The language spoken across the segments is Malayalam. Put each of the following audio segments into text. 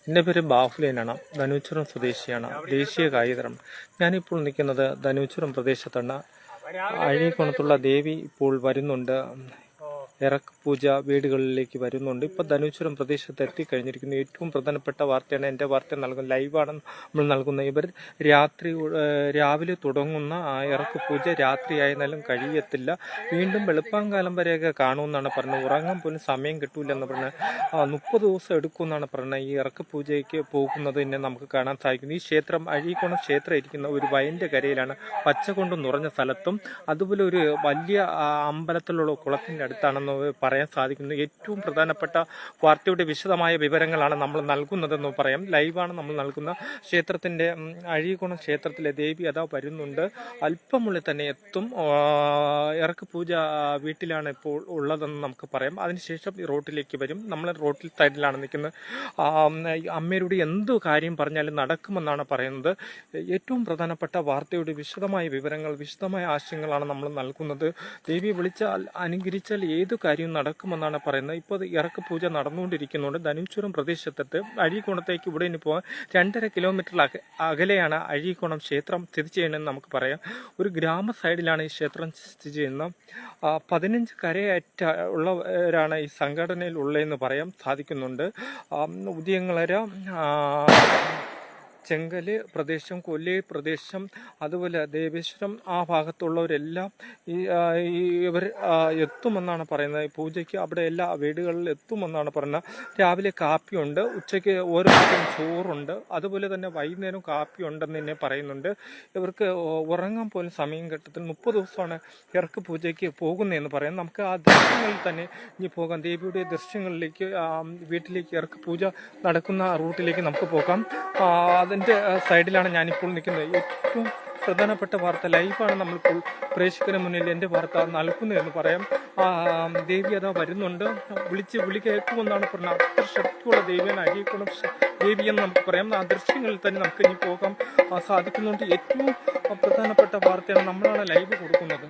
എൻ്റെ പേര് ബാഹുലേനാണ്. ധനുച്ചുരം സ്വദേശിയാണ്. ദേശീയ കായികതരം. ഞാനിപ്പോൾ നിൽക്കുന്നത് ധനുച്ചുരം പ്രദേശത്താണ്. അഴീക്കോണത്തുള്ള ദേവി ഇപ്പോൾ വരുന്നുണ്ട്. ഇറക്ക് പൂജ വീടുകളിലേക്ക് വരുന്നുണ്ട്. ഇപ്പോൾ ധനുച്ചുരം പ്രദേശത്ത് എത്തിക്കഴിഞ്ഞിരിക്കുന്നു. ഏറ്റവും പ്രധാനപ്പെട്ട വാർത്തയാണ്. എൻ്റെ വാർത്ത നൽകുന്ന ലൈവാണ് നമ്മൾ നൽകുന്നത്. ഇവർ രാവിലെ തുടങ്ങുന്ന ഇറക്ക് പൂജ രാത്രിയായിരുന്നാലും കഴിയത്തില്ല. വീണ്ടും വെളുപ്പാങ്കാലം വരെയൊക്കെ കാണുമെന്നാണ് പറഞ്ഞത്. ഉറങ്ങാൻ പോലും സമയം കിട്ടൂലെന്ന് പറഞ്ഞ് 30 ദിവസം എടുക്കുമെന്നാണ് പറഞ്ഞത്. ഈ ഇറക്ക് പൂജയ്ക്ക് പോകുന്നത് തന്നെ നമുക്ക് കാണാൻ സാധിക്കുന്നു. ഈ ക്ഷേത്രം അഴീക്കോണം ക്ഷേത്രം ഇരിക്കുന്ന ഒരു വയലിൻ്റെ കരയിലാണ്. പച്ച കൊണ്ട് നിറഞ്ഞ സ്ഥലത്തും അതുപോലെ ഒരു വലിയ അമ്പലത്തിലുള്ള കുളത്തിൻ്റെ അടുത്താണെന്ന് പറയാൻ സാധിക്കുന്നു. ഏറ്റവും പ്രധാനപ്പെട്ട വാർത്തയുടെ വിശദമായ വിവരങ്ങളാണ് നമ്മൾ നൽകുന്നതെന്ന് പറയാം. ലൈവാണ് നമ്മൾ നൽകുന്ന. ക്ഷേത്രത്തിൻ്റെ അഴീക്കോണം ക്ഷേത്രത്തിലെ ദേവി അതാ വരുന്നുണ്ട്. അല്പമുള്ളിൽ തന്നെ എത്തും. ഇറക്ക് പൂജ വീട്ടിലാണ് ഇപ്പോൾ ഉള്ളതെന്ന് നമുക്ക് പറയാം. അതിനുശേഷം റോട്ടിലേക്ക് വരും. നമ്മൾ റോട്ടിൽ സൈഡിലാണ് നിൽക്കുന്നത്. അമ്മയോട് എന്തു കാര്യം പറഞ്ഞാലും നടക്കുമെന്നാണ് പറയുന്നത്. ഏറ്റവും പ്രധാനപ്പെട്ട വാർത്തയുടെ വിശദമായ വിവരങ്ങൾ, വിശദമായ ആശയങ്ങളാണ് നമ്മൾ നൽകുന്നത്. ദേവിയെ വിളിച്ചാൽ അനുഗ്രഹിച്ചാൽ ഏതു കാര്യവും നടക്കുമെന്നാണ് പറയുന്നത്. ഇപ്പോൾ ഇറക്ക് പൂജ നടന്നുകൊണ്ടിരിക്കുന്നുണ്ട്. ധനുച്ചുരം പ്രദേശത്തെത്ത് അഴീക്കോണത്തേക്ക് ഇവിടെ നിന്ന് പോകാൻ 2.5 കിലോമീറ്റർ അകലെയാണ് അഴീക്കോണം ക്ഷേത്രം സ്ഥിതി ചെയ്യുന്നതെന്ന് നമുക്ക് പറയാം. ഒരു ഗ്രാമ സൈഡിലാണ് ഈ ക്ഷേത്രം സ്ഥിതി ചെയ്യുന്നത്. 15 കരയറ്റ ഉള്ളവരാണ് ഈ സംഘടനയിൽ ഉള്ളതെന്ന് പറയാൻ സാധിക്കുന്നുണ്ട്. ഉദയങ്ങളര, ചെങ്കല് പ്രദേശം, കൊല്ലി പ്രദേശം, അതുപോലെ ദേവേശ്വരം ആ ഭാഗത്തുള്ളവരെല്ലാം ഇവർ എത്തുമെന്നാണ് പറയുന്നത്. ഈ പൂജയ്ക്ക് അവിടെ എല്ലാ വീടുകളിൽ എത്തുമെന്നാണ് പറയുന്നത്. രാവിലെ കാപ്പിയുണ്ട്, ഉച്ചയ്ക്ക് ഓരോരുത്തരും ചോറുണ്ട്, അതുപോലെ തന്നെ വൈകുന്നേരം കാപ്പി ഉണ്ടെന്ന് തന്നെ പറയുന്നുണ്ട്. ഇവർക്ക് ഉറങ്ങാൻ പോലും സമയം കിട്ടത്തില്ല. 30 ദിവസമാണ് ഇറക്ക് പൂജയ്ക്ക് പോകുന്നതെന്ന് പറയാം. നമുക്ക് ആ ദൃശ്യങ്ങളിൽ തന്നെ ഇനി പോകാം. ദേവിയുടെ ദൃശ്യങ്ങളിലേക്ക്, വീട്ടിലേക്ക്, ഇറക്ക് പൂജ നടക്കുന്ന റൂട്ടിലേക്ക് നമുക്ക് പോകാം. അതിൻ്റെ സൈഡിലാണ് ഞാനിപ്പോൾ നിൽക്കുന്നത്. ഏറ്റവും പ്രധാനപ്പെട്ട വാർത്ത ലൈവാണ് നമ്മളിപ്പോൾ പ്രേക്ഷകന് മുന്നിൽ എൻ്റെ വാർത്ത നൽകുന്നതെന്ന് പറയാം. ദേവി അതാ വരുന്നുണ്ട്. വിളി കേൾക്കുമെന്നാണ് പറഞ്ഞത്. അത്ര ശക്തിയുള്ള ദേവിയാണ് അഴീക്കോണം ദേവിയെന്ന് നമുക്ക് പറയാം. ആ ദൃശ്യങ്ങളിൽ തന്നെ നമുക്ക് ഇനി പോകാൻ സാധിക്കുന്നുണ്ട്. ഏറ്റവും പ്രധാനപ്പെട്ട വാർത്തയാണ്. നമ്മളാണ് ലൈവ് കൊടുക്കുന്നത്.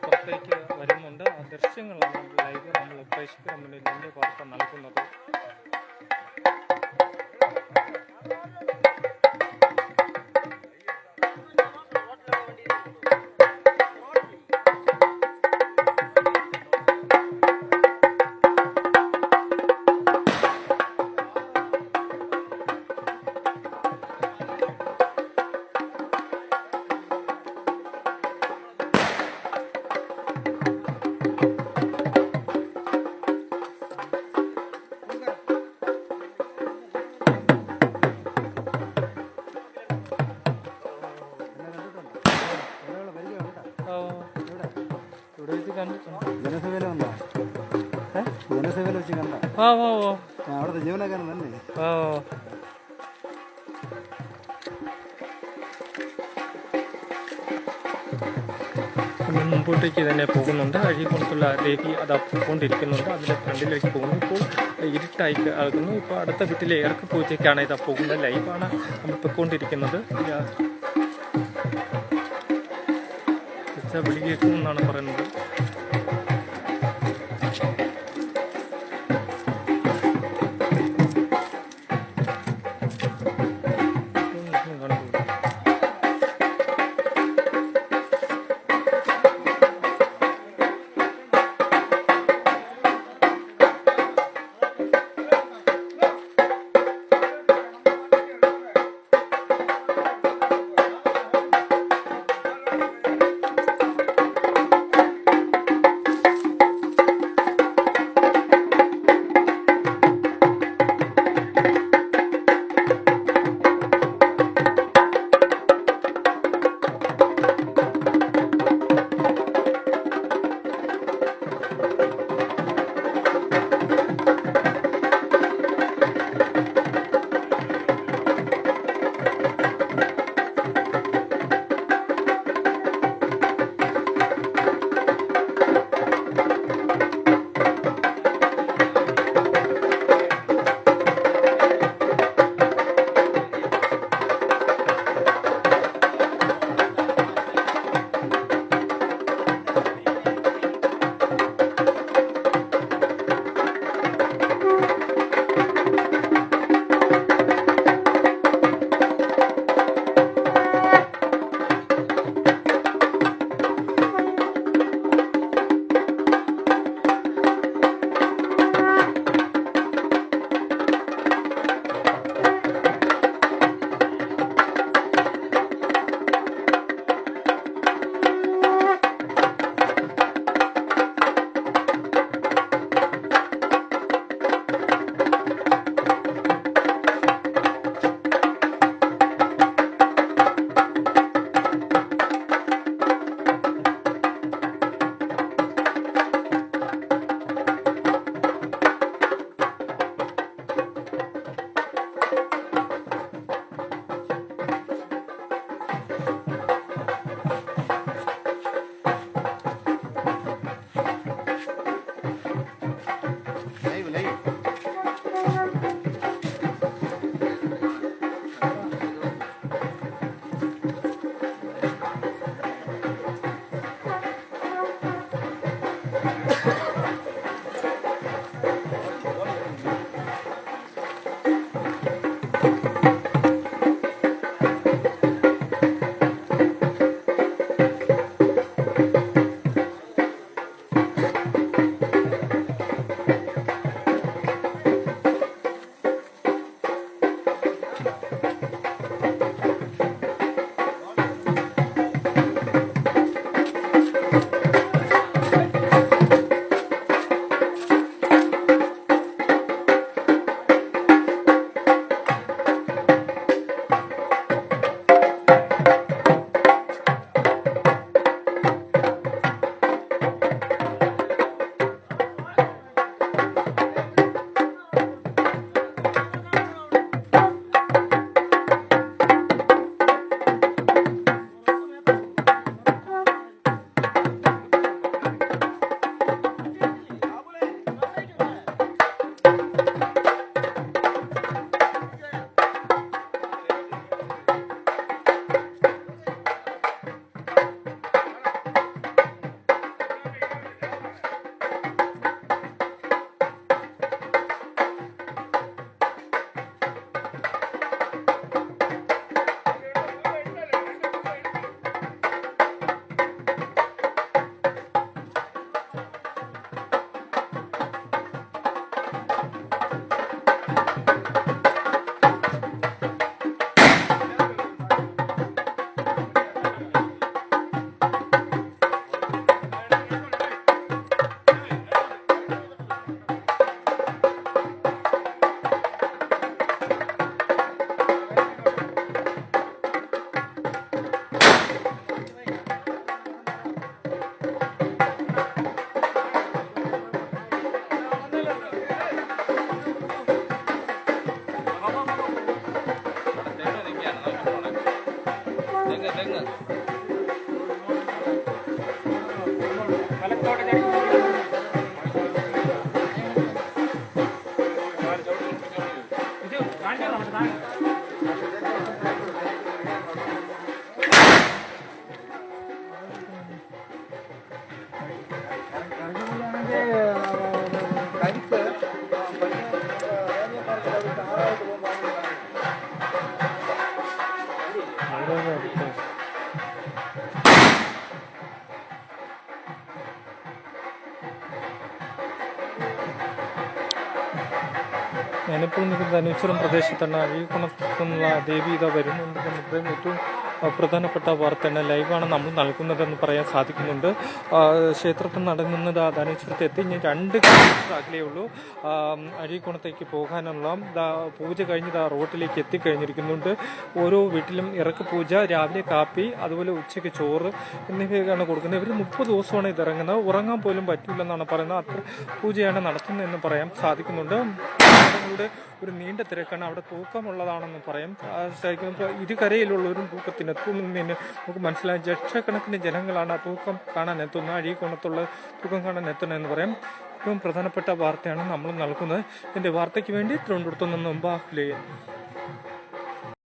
പുറത്തേക്ക് വരുന്നുണ്ട്. ആ ദൃശ്യങ്ങളാണ് ലൈവ് നമ്മൾ പ്രേക്ഷകരുടെ മുന്നിൽ എൻ്റെ വാർത്ത നൽകുന്നത്. ജനസേവയിൽ വന്നോ? ജനസേവയിൽ വെച്ച് കണ്ടോ? അവിടുത്തെ ജീവനക്കാരൻ തന്നെ. മുമ്പോട്ടേക്ക് തന്നെ പോകുന്നുണ്ട്. അഴീക്കോണത്തുള്ള ദേവി അതാ പോയിക്കൊണ്ടിരിക്കുന്നുണ്ട്. അതിൻ്റെ ഫ്രണ്ടിലേക്ക് പോകുന്നു. ഇപ്പോൾ ഇരുട്ടായി ആകുന്നു. ഇപ്പോൾ അടുത്ത വീട്ടിലെ ഇറക്ക് പൂജയ്ക്കാണ് ഇതാ പോകുന്നത്. ലൈവാണ് നമ്മൾ പൊയ്ക്കൊണ്ടിരിക്കുന്നത്. വിളി കേൾക്കുമെന്നാണ് പറയുന്നത്. ഞാനിപ്പോൾ നിൽക്കുന്നത് ധനുശ്വരം പ്രദേശത്താണ്. അഴീക്കുണത്തുള്ള ദേവി ഇതാ വരുന്നുണ്ട്. ഇത്രയും ഏറ്റവും പ്രധാനപ്പെട്ട വാർത്തയാണ്, ലൈവാണ് നമ്മൾ നൽകുന്നതെന്ന് പറയാൻ സാധിക്കുന്നുണ്ട്. ക്ഷേത്രത്തിൽ നടങ്ങുന്നത് ധനുശ്വരത്ത് എത്തി. ഞാൻ 2 കിലോമീറ്റർ അകലേ ഉള്ളൂ അഴീക്കുണത്തേക്ക് പോകാനുള്ള. പൂജ കഴിഞ്ഞ് റോട്ടിലേക്ക് എത്തിക്കഴിഞ്ഞിരിക്കുന്നുണ്ട്. ഓരോ വീട്ടിലും ഇറക്ക് പൂജ, രാവിലെ കാപ്പി, അതുപോലെ ഉച്ചയ്ക്ക് ചോറ് എന്നിവയൊക്കെയാണ് കൊടുക്കുന്നത്. ഇവർ 30 ദിവസമാണ് ഇതിറങ്ങുന്നത്. ഉറങ്ങാൻ പോലും പറ്റില്ലെന്നാണ് പറയുന്നത്. അത്ര പൂജയാണ് നടത്തുന്നതെന്ന് പറയാൻ സാധിക്കുന്നുണ്ട്. ഒരു നീണ്ട തിരക്കാണ്. അവിടെ തൂക്കമുള്ളതാണെന്ന് പറയാം. ഇരുകരയിലുള്ളവരും തൂക്കത്തിനെത്തുമെന്ന് നമുക്ക് മനസ്സിലായി. ലക്ഷക്കണക്കിന് ജനങ്ങളാണ് ആ തൂക്കം കാണാൻ എത്തുന്നത്. അഴീക്കോണത്തുള്ള തൂക്കം കാണാൻ എത്തണമെന്ന് പറയാം. ഏറ്റവും പ്രധാനപ്പെട്ട വാർത്തയാണ് നമ്മൾ നൽകുന്നത്. ഇതിൻ്റെ വാർത്തയ്ക്ക് വേണ്ടി തിരുവനന്തപുരത്തു നിന്നും ബാഹുലേയൻ.